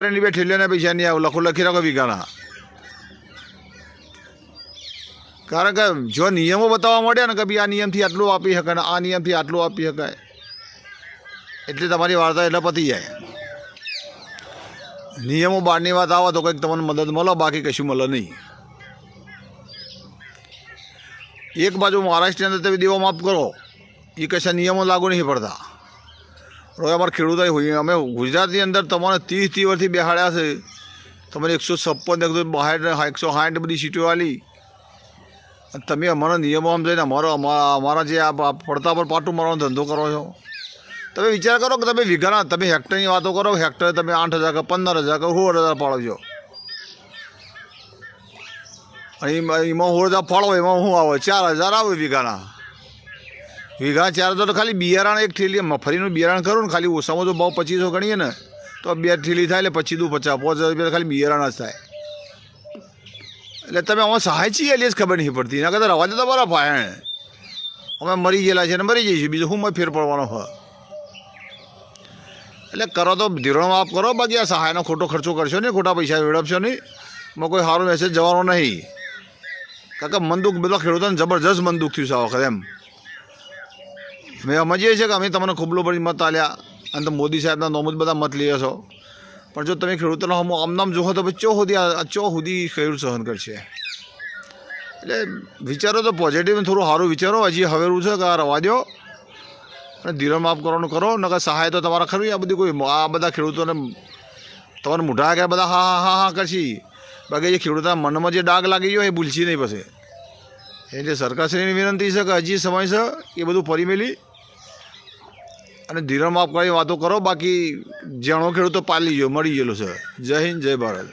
ની બે ઠેલીઓના પૈસા નહીં આવે, લખો લખી રાખો વીઘાના. કારણ કે જો નિયમો બતાવવા મળ્યા ને કે ભાઈ આ નિયમથી આટલું આપી શકાય ને આ નિયમથી આટલું આપી શકાય, એટલે તમારી વાર્તા એટલે પતી જાય. નિયમો બહારની વાત આવે તો કંઈક તમને મદદ મળે, બાકી કશું મળે નહીં. એક બાજુ મહારાષ્ટ્રની અંદર તમે દેવા માફ કરો, એ કશા નિયમો લાગુ નહીં પડતા. હવે અમારા ખેડૂતો હોય, અમે ગુજરાતની અંદર તમારે 30 વર્ષથી બેહાડ્યા છે, તમારે 156 160 બધી સીટો આલી, તમે અમારા નિયમો આમ જઈને અમારા જે આ પડતા પર પાટું મારવાનો ધંધો કરો છો. તમે વિચાર કરો કે તમે વીઘાના, તમે હેક્ટરની વાતો કરો, હેક્ટરે તમે 8,000 કે 15,000 કે 16,000 પાડો છો, અને એમાં 16,000 ફાળો, એમાં શું આવે? 4,000 આવે વીઘાના. વીઘા 4,000 તો ખાલી બિયારણ એક ઠેલી મફરીનું બિયારણ કરું ને, ખાલી ઓછામાં ઓછો ભાવ 2,500 ગણીએ ને તો 2 ઠેલી થાય એટલે 25 × 50 5,000 રૂપિયા ખાલી બિયારણ જ થાય. એટલે તમે આમાં સહાય છીએ એટલે જ ખબર નહીં પડતી. એના કરતાં રવા દો તમારા ભાઈ, અમે મરી ગયેલા છે ને મરી જઈશું, બીજું શું ફેર પડવાનો હોય. એટલે કરો તો ધીરણ માફ કરો, બાકી આ સહાયનો ખોટો ખર્ચો કરશો નહીં, ખોટા પૈસા વેડપશો નહીં, એમાં કોઈ સારો મેસેજ જવાનો નહીં. કારણ કે મન દુઃખ બધા ખેડૂતોને જબરજસ્ત મન દુઃખ થયું છે આ વખતે. એમ અમે સમજીએ છીએ કે અમે તમને ખુબલો પડી મત આલ્યા અને તો મોદી સાહેબના નોમ જ બધા મત લઈએ છો, પણ જો તમે ખેડૂતોનો આમ નામ જોવો તો ચો સુધી ખેડૂત સહન કરશે. એટલે વિચારો તો પોઝિટિવ, થોડું સારું વિચારો. હજી હવેરું છે કે આ રવા દો અને ધીરણ માફ કરવાનું કરો, નકર સહાય તો તમારા ખરું. આ બધી કોઈ આ બધા ખેડૂતોને તમારે મોઢા આગળ બધા હા હા હા હા કરશી, બાકી જે ખેડૂતોના મનમાં જે ડાઘ લાગી ગયો એ ભૂલશી નહીં પછી. એટલે સરકારશ્રીની વિનંતી છે કે હજી સમય છે એ બધું ફરી મેલી અને ધીરણ માફ કરી વાતો કરો. બાકી જાણો ખેડૂતો પાલી ગયો, મળી ગયેલો છે. જય હિન્દ, જય ભારત.